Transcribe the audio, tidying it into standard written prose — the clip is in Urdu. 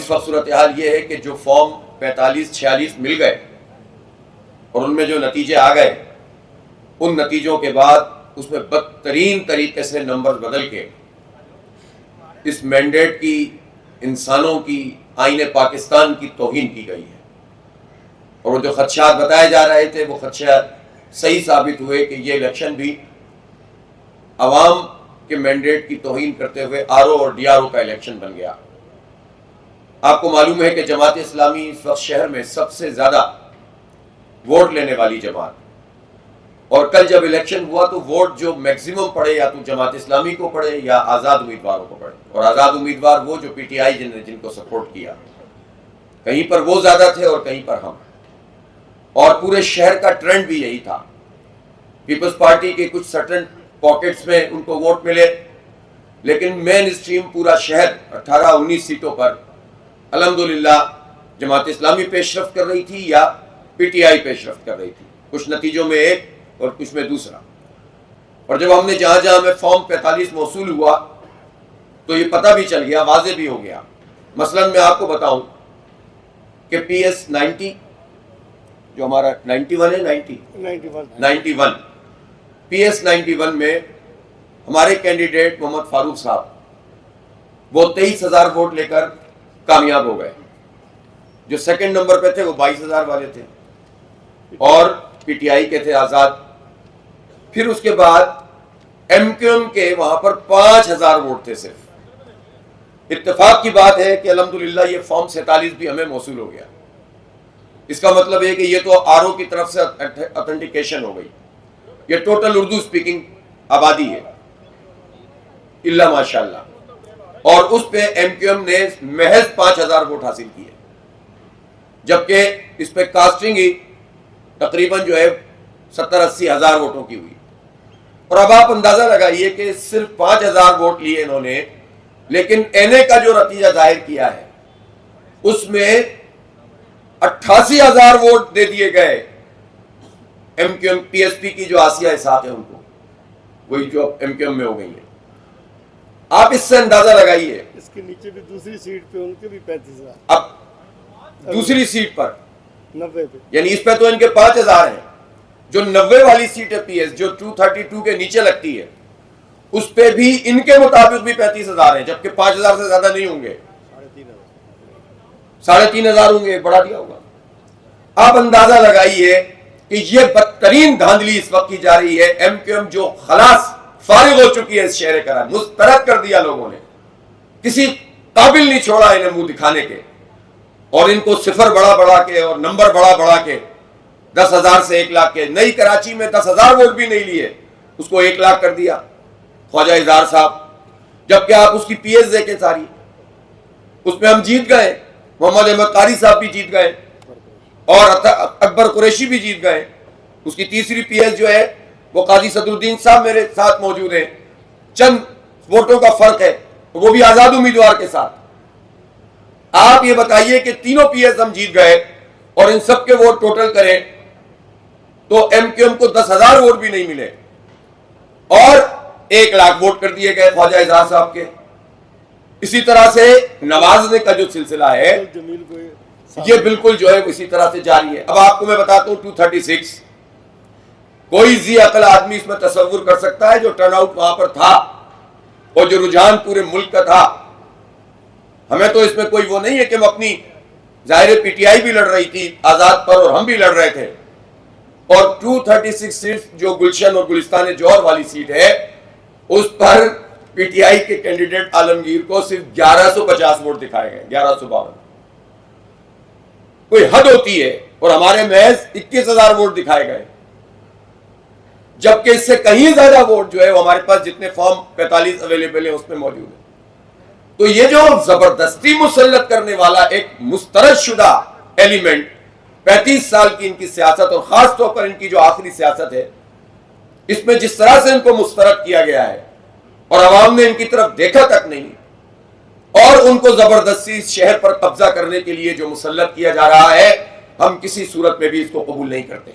اس وقت صورتحال یہ ہے کہ جو فارم 45-46 مل گئے اور ان میں جو نتیجے آ گئے، ان نتیجوں کے بعد اس میں بدترین طریقے سے نمبر بدل کے اس مینڈیٹ کی، انسانوں کی، آئین پاکستان کی توہین کی گئی ہے۔ اور وہ جو خدشات بتائے جا رہے تھے وہ خدشات صحیح ثابت ہوئے کہ یہ الیکشن بھی عوام کے مینڈیٹ کی توہین کرتے ہوئے آر او اور ڈی آر او کا الیکشن بن گیا۔ آپ کو معلوم ہے کہ جماعت اسلامی اس وقت شہر میں سب سے زیادہ ووٹ لینے والی جماعت، اور کل جب الیکشن ہوا تو ووٹ جو میکسیمم پڑے یا تو جماعت اسلامی کو پڑے یا آزاد امیدواروں کو پڑے، اور آزاد امیدوار وہ جو پی ٹی آئی جن کو سپورٹ کیا، کہیں پر وہ زیادہ تھے اور کہیں پر ہم، اور پورے شہر کا ٹرینڈ بھی یہی تھا۔ پیپلز پارٹی کے کچھ سرٹن پاکٹس میں ان کو ووٹ ملے، لیکن مین اسٹریم پورا شہر 18-19 سیٹوں پر الحمدللہ جماعت اسلامی پیش رفت کر رہی تھی یا پی ٹی آئی پیش رفت کر رہی تھی، کچھ نتیجوں میں ایک اور کچھ میں دوسرا۔ اور جب ہم نے جہاں جہاں میں فارم 45 موصول ہوا تو یہ پتہ بھی چل گیا، واضح بھی ہو گیا۔ مثلا میں آپ کو بتاؤں کہ پی ایس 90 جو ہمارا 91 ہے 91 پی ایس 91 میں ہمارے کینڈیڈیٹ محمد فاروق صاحب وہ 23,000 ووٹ لے کر کامیاب ہو گئے۔ جو سیکنڈ نمبر پہ تھے وہ 22,000 والے تھے اور پی ٹی آئی کے تھے آزاد۔ پھر اس کے بعد ایم کیو ایم کے وہاں پر 5,000 ووٹ تھے صرف۔ اتفاق کی بات ہے کہ الحمدللہ یہ فارم 47 بھی ہمیں موصول ہو گیا۔ اس کا مطلب ہے کہ یہ تو آر او کی طرف سے اتھینٹیکیشن ہو گئی۔ یہ ٹوٹل اردو سپیکنگ آبادی ہے اللہ ماشاءاللہ، اور اس پہ ایم کیو ایم نے محض 5,000 ووٹ حاصل کیے، جبکہ اس پہ کاسٹنگ ہی تقریباً جو ہے 70-80 ہزار ووٹوں کی ہوئی۔ اور اب آپ اندازہ لگائیے کہ صرف 5,000 ووٹ لیے انہوں نے، لیکن این اے کا جو نتیجہ ظاہر کیا ہے اس میں 88,000 ووٹ دے دیے گئے M Q M P S P کی جو آسیہ اسحاق ہے ان کو، وہی جو ایم کیو ایم میں ہو گئی ہے۔ آپ اس سے اندازہ لگائیے، اس کے نیچے بھی دوسری سیٹ پہ ان کے بھی 35,000، اب دوسری سیٹ پر 90 پہ، یعنی اس پہ تو ان کے 5,000 ہیں، جو 90 والی سیٹ ہے پی ایس جو 232 کے نیچے لگتی ہے اس پہ بھی ان کے مطابق بھی 35,000 ہیں، جبکہ 5,000 سے زیادہ نہیں ہوں گے، 3,500 ہوں گے، بڑھا دیا ہوگا۔ آپ اندازہ لگائیے کہ یہ بدترین دھاندلی اس وقت کی جا رہی ہے۔ ایم کیو ایم جو خلاص فارغ ہو چکی ہے اس شہر کرا، مسترد کر دیا لوگوں نے، کسی قابل نہیں چھوڑا انہیں منہ دکھانے کے، اور ان کو صفر بڑا بڑا کے اور نمبر بڑا بڑا کے 10,000 سے 1,00,000 کے، نئی کراچی میں 10,000 ووٹ بھی نہیں لیے، اس کو 1,00,000 کر دیا خواجہ اظہار صاحب، جبکہ آپ اس کی پی ایس دیکھیں ساری، اس میں ہم جیت گئے، محمد احمد قاری صاحب بھی جیت گئے اور اکبر قریشی بھی جیت گئے۔ اس کی تیسری پی ایس جو ہے وہ قاضی صدر الدین صاحب میرے ساتھ موجود ہیں، چند ووٹوں کا فرق ہے، وہ بھی آزاد امیدوار کے ساتھ۔ آپ یہ بتائیے کہ تینوں پی ایس ہم جیت گئے اور ان سب کے ووٹ ٹوٹل کریں تو ایم کیو ایم کو 10,000 ووٹ بھی نہیں ملے اور 1,00,000 ووٹ کر دیے گئے خواجہ اظہار صاحب کے۔ اسی طرح سے نوازنے کا جو سلسلہ ہے یہ بالکل جو ہے اسی طرح سے جاری ہے۔ اب آپ کو میں بتاتا ہوں 236 کوئی ذی عقل آدمی اس میں تصور کر سکتا ہے جو ٹرن آؤٹ وہاں پر تھا اور جو رجحان پورے ملک کا تھا۔ ہمیں تو اس میں کوئی وہ نہیں ہے کہ ہم اپنی ظاہر پی ٹی آئی بھی لڑ رہی تھی آزاد پر اور ہم بھی لڑ رہے تھے، اور 236 سیٹ جو گلشن اور گلستان جوہر والی سیٹ ہے اس پر پی ٹی آئی کے کینڈیڈیٹ عالمگیر کو صرف 1150 ووٹ دکھائے گئے، 1152۔ کوئی حد ہوتی ہے، اور ہمارے محض 21,000 ووٹ دکھائے گئے، جبکہ اس سے کہیں زیادہ ووٹ جو ہے وہ ہمارے پاس جتنے فارم 45 اویلیبل ہیں اس میں موجود ہے۔ تو یہ جو زبردستی مسلط کرنے والا ایک مسترد شدہ ایلیمنٹ 35 سال کی ان کی سیاست اور خاص طور پر ان کی جو آخری سیاست ہے، اس میں جس طرح سے ان کو مسترد کیا گیا ہے اور عوام نے ان کی طرف دیکھا تک نہیں، اور ان کو زبردستی اس شہر پر قبضہ کرنے کے لیے جو مسلط کیا جا رہا ہے، ہم کسی صورت میں بھی اس کو قبول نہیں کرتے۔